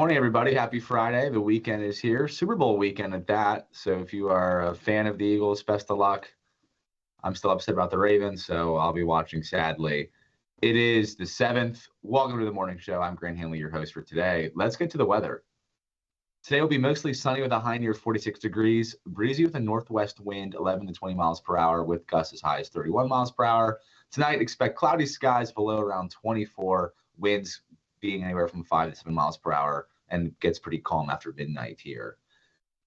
morning, everybody. Happy Friday. The weekend is here. Super Bowl weekend at that. So if you are a fan of the Eagles, best of luck. I'm still upset about the Ravens, so I'll be watching sadly. It is the 7th. Welcome to the morning show. I'm Grant Handley, your host for today. Let's get to the weather. Today will be mostly sunny with a high near 46 degrees, breezy with a northwest wind 11 to 20 miles per hour with gusts as high as 31 miles per hour. Tonight, expect cloudy skies below around 24, winds being anywhere from 5 to 7 miles per hour, and gets pretty calm after midnight here.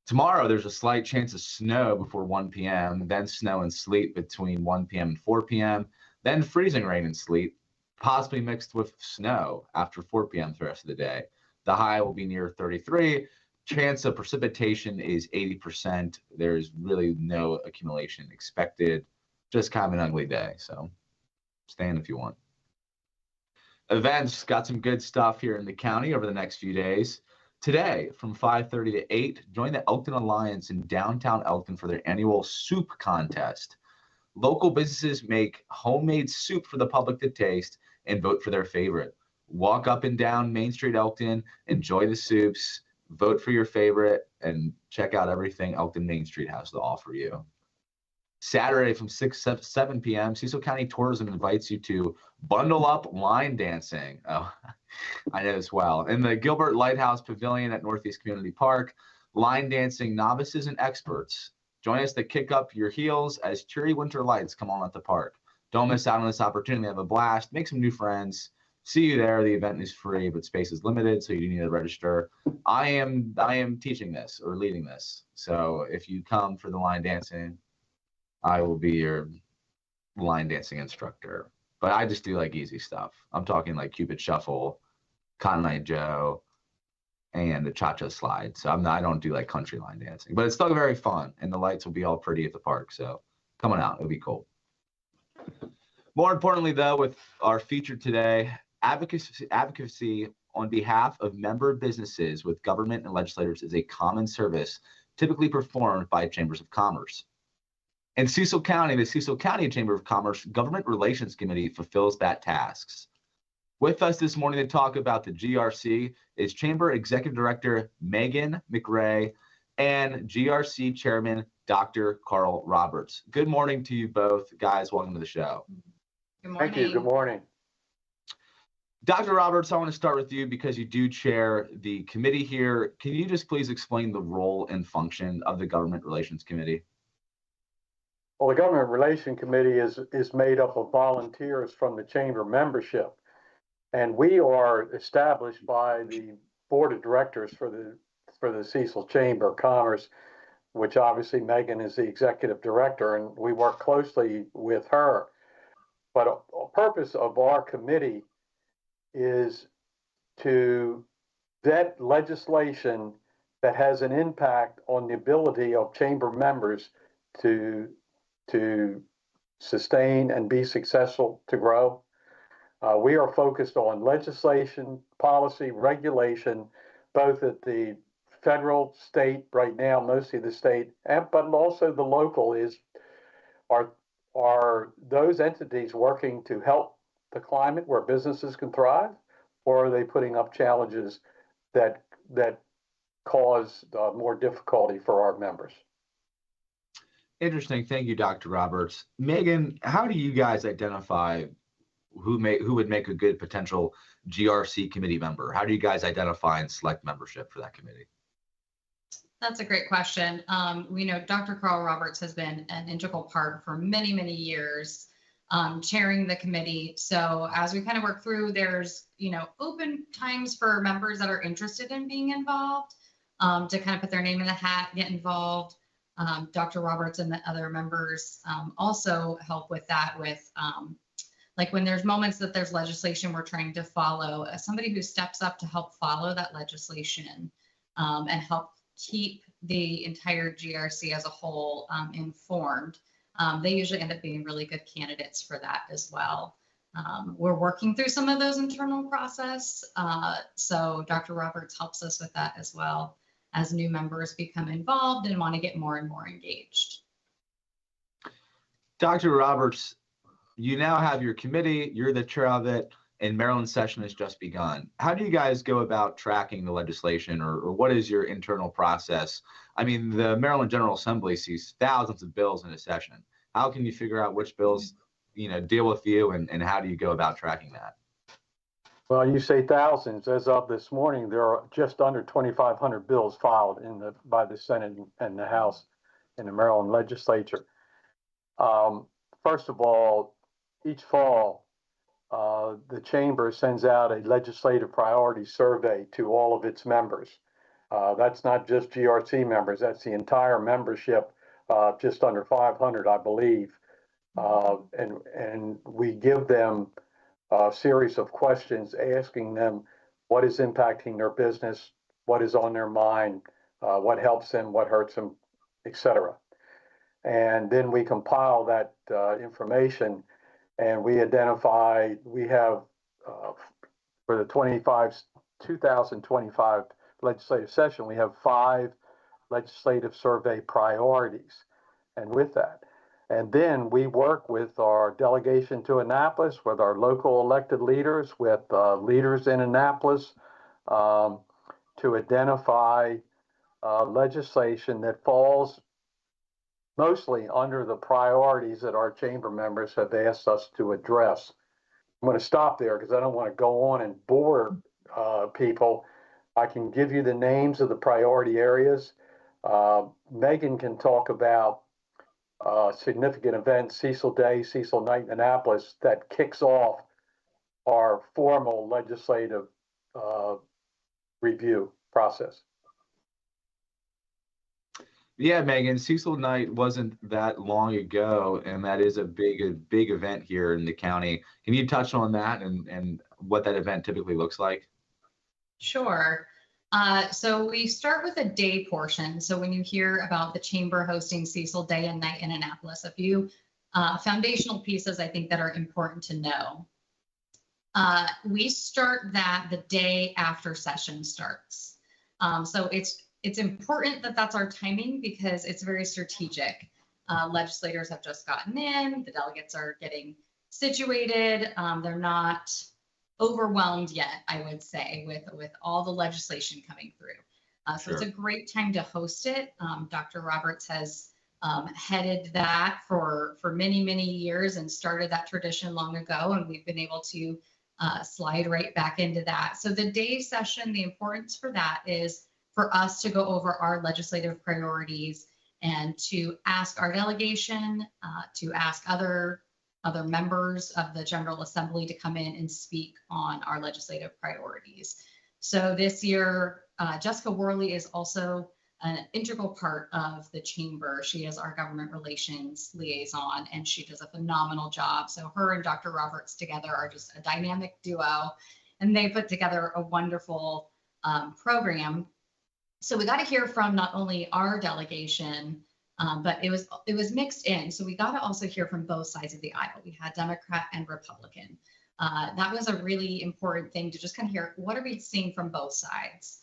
Tomorrow, there's a slight chance of snow before 1 p.m., then snow and sleet between 1 p.m. and 4 p.m., then freezing rain and sleet, possibly mixed with snow after 4 p.m. for the rest of the day. The high will be near 33. Chance of precipitation is 80%. There's really no accumulation expected. Just kind of an ugly day, so stay in if you want. Events, got some good stuff here in the county over the next few days. Today, from 5:30 to 8, join the Elkton Alliance in downtown Elkton for their annual soup contest. Local businesses make homemade soup for the public to taste and vote for their favorite. Walk up and down Main Street, Elkton, enjoy the soups, vote for your favorite, and check out everything Elkton Main Street has to offer you. Saturday from 7 p.m., Cecil County Tourism invites you to bundle up line dancing. Oh, I know this well. In the Gilbert Lighthouse Pavilion at Northeast Community Park, line dancing novices and experts. Join us to kick up your heels as cheery winter lights come on at the park. Don't miss out on this opportunity. Have a blast. Make some new friends. See you there. The event is free, but space is limited, so you do need to register. I am teaching this or leading this. So if you come for the line dancing, I will be your line dancing instructor. But I just do like easy stuff. I'm talking like Cupid Shuffle, Cotton Eye Joe, and the Cha-Cha Slide. So I don't do like country line dancing, but it's still very fun, and the lights will be all pretty at the park. So come on out, it'll be cool. More importantly, though, with our feature today, advocacy on behalf of member businesses with government and legislators is a common service typically performed by chambers of commerce. In Cecil County, the Cecil County Chamber of Commerce Government Relations Committee fulfills that task. With us this morning to talk about the GRC is Chamber Executive Director Megan McRay and GRC Chairman Dr. Carl Roberts. Good morning to you both, guys. Welcome to the show. Good morning. Thank you. Good morning. Dr. Roberts, I want to start with you because you do chair the committee here. Can you just please explain the role and function of the Government Relations Committee? Well, the Government Relations Committee is made up of volunteers from the chamber membership, and we are established by the board of directors for the Cecil Chamber of Commerce, which obviously Megan is the executive director, and we work closely with her. But a purpose of our committee is to vet legislation that has an impact on the ability of chamber members to sustain and be successful, to grow. We are focused on legislation, policy, regulation, both at the federal, state, right now, mostly the state, but also the local are those entities working to help the climate where businesses can thrive, or are they putting up challenges that cause more difficulty for our members? Interesting. Thank you, Dr. Roberts. Megan, how do you guys identify who would make a good potential GRC committee member? How do you guys identify and select membership for that committee? That's a great question. We know Dr. Carl Roberts has been an integral part for many, many years, chairing the committee. So as we kind of work through, there's, open times for members that are interested in being involved, to kind of put their name in the hat, get involved. Dr. Roberts and the other members also help with that like when there's moments that there's legislation we're trying to follow, somebody who steps up to help follow that legislation and help keep the entire GRC as a whole informed. They usually end up being really good candidates for that as well. We're working through some of those internal process. So Dr. Roberts helps us with that as well as new members become involved and want to get more and more engaged. Dr. Roberts, you now have your committee, you're the chair of it. and Maryland session has just begun. How do you guys go about tracking the legislation, or what is your internal process? I mean, the Maryland General Assembly sees thousands of bills in a session. How can you figure out which bills, deal with you, and how do you go about tracking that? Well, you say thousands. As of this morning, there are just under 2,500 bills filed by the Senate and the House in the Maryland legislature. First of all, each fall, the chamber sends out a legislative priority survey to all of its members. That's not just GRC members, that's the entire membership, just under 500, I believe. And we give them a series of questions asking them what is impacting their business, what is on their mind, what helps them, what hurts them, etc. And then we compile that information, and we have for the 2025 legislative session, we have 5 legislative survey priorities. And with that, and then we work with our delegation to Annapolis, with our local elected leaders, with leaders in Annapolis, to identify legislation that falls mostly under the priorities that our chamber members have asked us to address. I'm going to stop there because I don't want to go on and bore people. I can give you the names of the priority areas. Megan can talk about significant event, Cecil Day, Cecil Night in Annapolis, that kicks off our formal legislative review process. Yeah, Megan, Cecil Night wasn't that long ago, and that is a big event here in the county. Can you touch on that and what that event typically looks like? Sure. So we start with a day portion. So when you hear about the chamber hosting Cecil Day and Night in Annapolis, a few foundational pieces I think that are important to know. We start that the day after session starts. So it's important that that's our timing because it's very strategic. Legislators have just gotten in, the delegates are getting situated. They're not overwhelmed yet, I would say, with all the legislation coming through. So It's a great time to host it. Dr. Roberts has headed that for many, many years and started that tradition long ago, and we've been able to slide right back into that. So the day session, the importance for that is for us to go over our legislative priorities and to ask our delegation, to ask other members of the General Assembly to come in and speak on our legislative priorities. So this year, Jessica Worley is also an integral part of the chamber. She is our government relations liaison, and she does a phenomenal job. So her and Dr. Roberts together are just a dynamic duo, and they put together a wonderful program. So we got to hear from not only our delegation, but it was mixed in. So we got to also hear from both sides of the aisle. We had Democrat and Republican. That was a really important thing to just kind of hear, what are we seeing from both sides?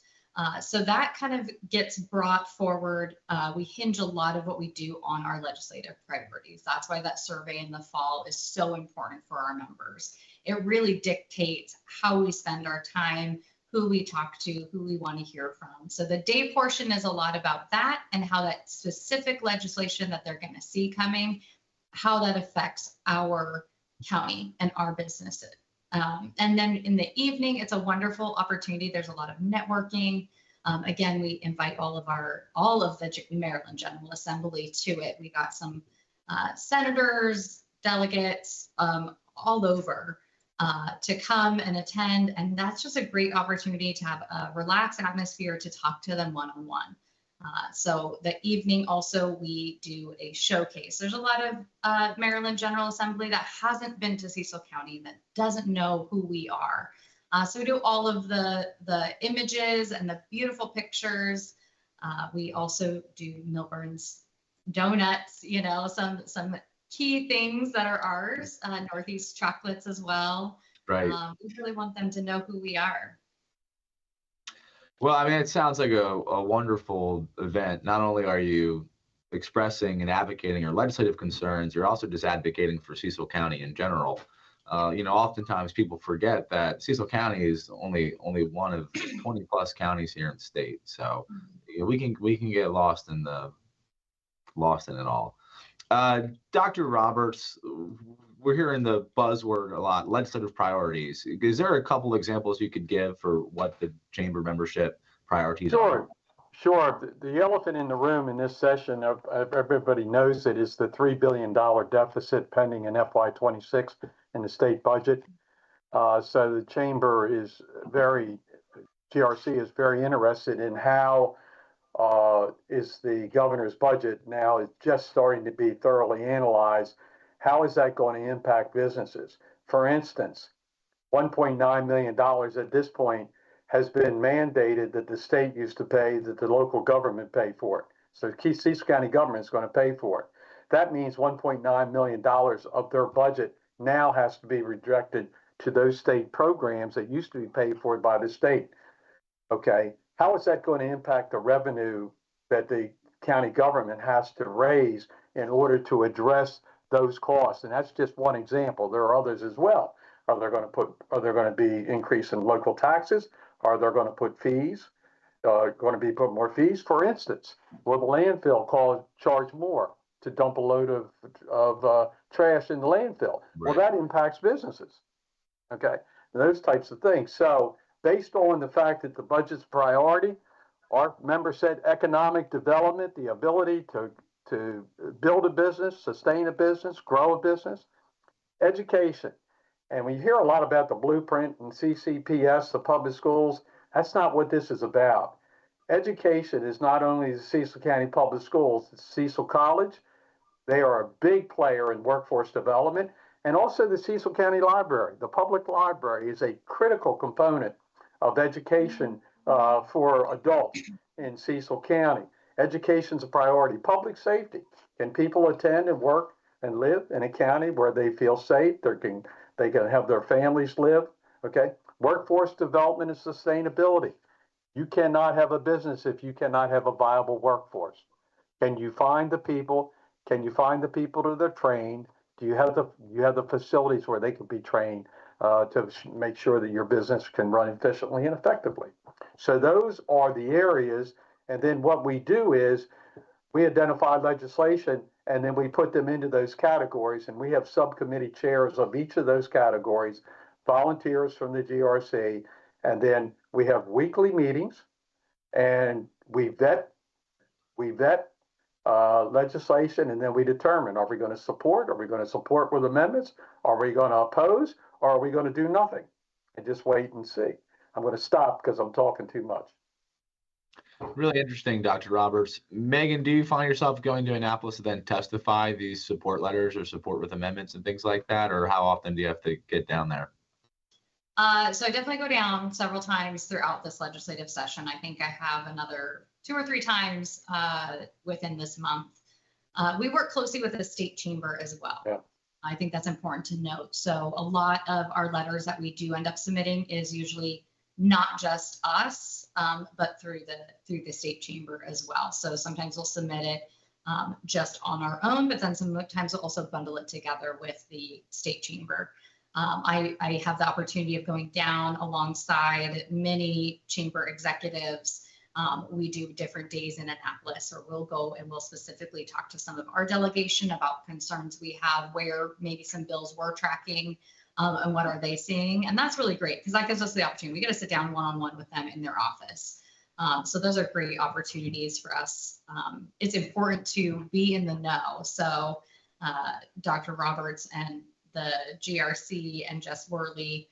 So that kind of gets brought forward. We hinge a lot of what we do on our legislative priorities. That's why that survey in the fall is so important for our members. It really dictates how we spend our time, who we talk to, who we want to hear from. So the day portion is a lot about that and how that specific legislation that they're going to see coming, how that affects our county and our businesses. And then in the evening, it's a wonderful opportunity. There's a lot of networking. Again, we invite all of the Maryland General Assembly to it. We got some senators, delegates all over to come and attend. And that's just a great opportunity to have a relaxed atmosphere to talk to them one-on-one. So the evening also, we do a showcase. There's a lot of Maryland General Assembly that hasn't been to Cecil County, that doesn't know who we are. So we do all of the images and the beautiful pictures. We also do Milburn's donuts, some key things that are ours, Northeast chocolates as well. Right. We really want them to know who we are. Well, I mean, it sounds like a wonderful event. Not only are you expressing and advocating your legislative concerns, you're also just advocating for Cecil County in general, Oftentimes people forget that Cecil County is only one of 20 plus counties here in the state. So we can get lost in it all. Dr. Roberts, we're hearing the buzzword a lot, legislative priorities. Is there a couple examples you could give for what the chamber membership priorities are? Sure. The elephant in the room in this session, everybody knows it, is the $3 billion deficit pending in FY26 in the state budget. So the chamber GRC is very interested in how is the governor's budget now is just starting to be thoroughly analyzed. How is that going to impact businesses? For instance, $1.9 million at this point has been mandated that the state used to pay, that the local government pay for it. So Cecil County government is going to pay for it. That means $1.9 million of their budget now has to be redirected to those state programs that used to be paid for by the state. Okay, how is that going to impact the revenue that the county government has to raise in order to address those costs? And that's just one example. There are others as well. Are there going to be increase in local taxes? Are there going to put fees? Going to be put more fees? For instance, will the landfill charge more to dump a load of trash in the landfill? Right. Well, that impacts businesses. Okay, those types of things. So based on the fact that the budget's priority, our member said economic development, the ability to build a business, sustain a business, grow a business, education. And we hear a lot about the blueprint and CCPS, the public schools. That's not what this is about. Education is not only the Cecil County Public Schools, it's Cecil College. They are a big player in workforce development. And also the Cecil County Library. The public library is a critical component of education for adults in Cecil County. Education's a priority. Public safety. Can people attend and work and live in a county where they feel safe? They can have their families live. Okay. Workforce development and sustainability. You cannot have a business if you cannot have a viable workforce. Can you find the people? Can you find the people that are trained? Do you have the facilities where they can be trained to make sure that your business can run efficiently and effectively? So those are the areas. And then what we do is we identify legislation and then we put them into those categories. And we have subcommittee chairs of each of those categories, volunteers from the GRC. And then we have weekly meetings and we vet legislation, and then we determine, are we going to support? Are we going to support with amendments? Are we going to oppose? Or are we going to do nothing and just wait and see? I'm going to stop because I'm talking too much. Really interesting, Dr. Roberts. Megan, do you find yourself going to Annapolis to then testify these support letters or support with amendments and things like that? Or how often do you have to get down there? So I definitely go down several times throughout this legislative session. I think I have another 2 or 3 times within this month. We work closely with the state chamber as well. Yeah. I think that's important to note. So a lot of our letters that we do end up submitting is usually not just us, but through the state chamber as well. So sometimes we'll submit it just on our own, but then sometimes we'll also bundle it together with the state chamber. I have the opportunity of going down alongside many chamber executives. We do different days in Annapolis, or we'll go and we'll specifically talk to some of our delegation about concerns we have, where maybe some bills we're tracking, and what are they seeing. And that's really great because that gives us the opportunity. We get to sit down one-on-one with them in their office. So those are great opportunities for us. It's important to be in the know. So Dr. Roberts and the GRC and Jess Worley,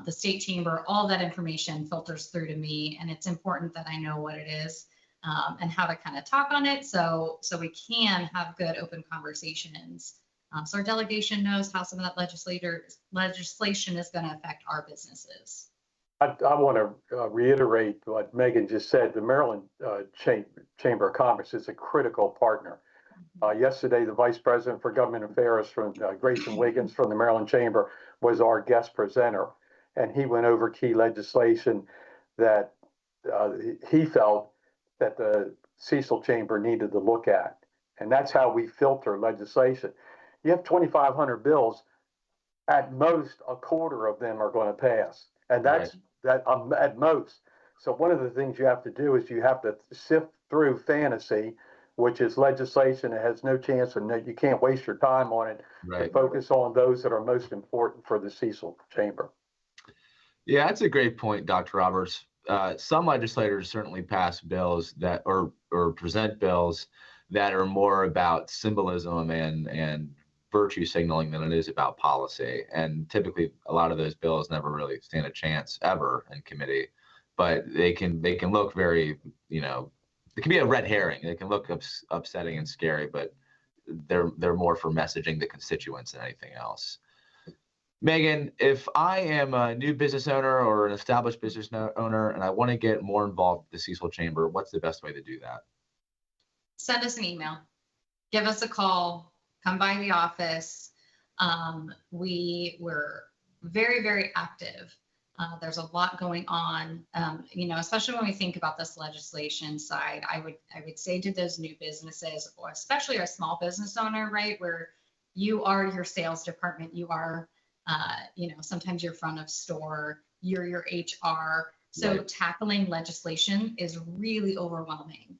the state chamber, all that information filters through to me, and it's important that I know what it is and how to kind of talk on it, so we can have good open conversations. So our delegation knows how some of that legislation is going to affect our businesses. I want to reiterate what Megan just said. The Maryland Chamber of Commerce is a critical partner. Yesterday, the Vice President for Government Affairs from Grayson Wiggins from the Maryland Chamber was our guest presenter, and he went over key legislation that he felt that the Cecil Chamber needed to look at. And that's how we filter legislation. You have 2,500 bills. at most a quarter of them are going to pass, and Right. that at most. So one of the things you have to do is you have to sift through fantasy, which is legislation that has no chance, and you can't waste your time on it, to Right. focus on those that are most important for the Cecil chamber. Yeah, that's a great point, Dr. Roberts. Some legislators certainly pass bills that or present bills that are more about symbolism and virtue signaling than it is about policy. And typically, a lot of those bills never really stand a chance ever in committee. But they can look very, it can be a red herring. They can look upsetting and scary, but they're more for messaging the constituents than anything else. Megan, if I am a new business owner or an established business owner and I want to get more involved with the Cecil Chamber, what's the best way to do that? Send us an email, give us a call, come by the office. We're very, very active. There's a lot going on, especially when we think about this legislation side. I would say to those new businesses, or especially a small business owner, right, where you are your sales department, you are, sometimes you're front of store, you're your HR. So Right. tackling legislation is really overwhelming.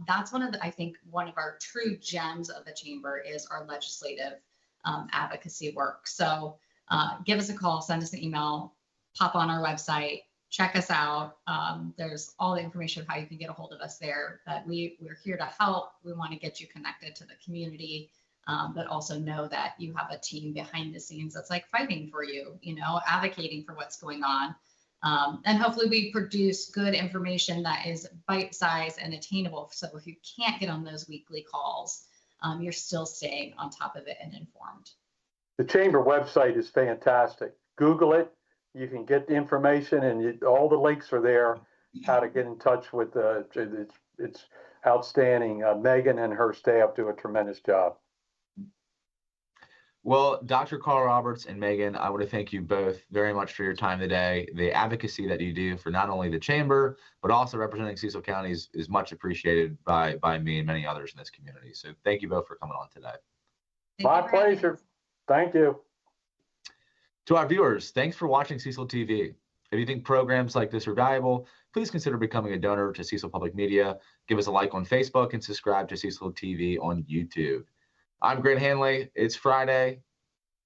That's I think one of our true gems of the chamber is our legislative advocacy work. So give us a call, send us an email, pop on our website, check us out. There's all the information of how you can get a hold of us there. But we're here to help. We want to get you connected to the community, but also know that you have a team behind the scenes that's like fighting for you, advocating for what's going on. And hopefully we produce good information that is bite-sized and attainable. So if you can't get on those weekly calls, you're still staying on top of it and informed. The chamber website is fantastic. Google it. You can get the information, and all the links are there. How to get in touch with it's outstanding. Megan and her staff do a tremendous job. Well, Dr. Carl Roberts and Megan, I want to thank you both very much for your time today. The advocacy that you do for not only the chamber, but also representing Cecil County is much appreciated by me and many others in this community. So thank you both for coming on today. My pleasure. Thank you. To our viewers, thanks for watching Cecil TV. If you think programs like this are valuable, please consider becoming a donor to Cecil Public Media. Give us a like on Facebook and subscribe to Cecil TV on YouTube. I'm Grant Handley. It's Friday.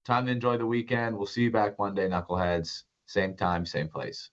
Time to enjoy the weekend. We'll see you back Monday, knuckleheads. Same time, same place.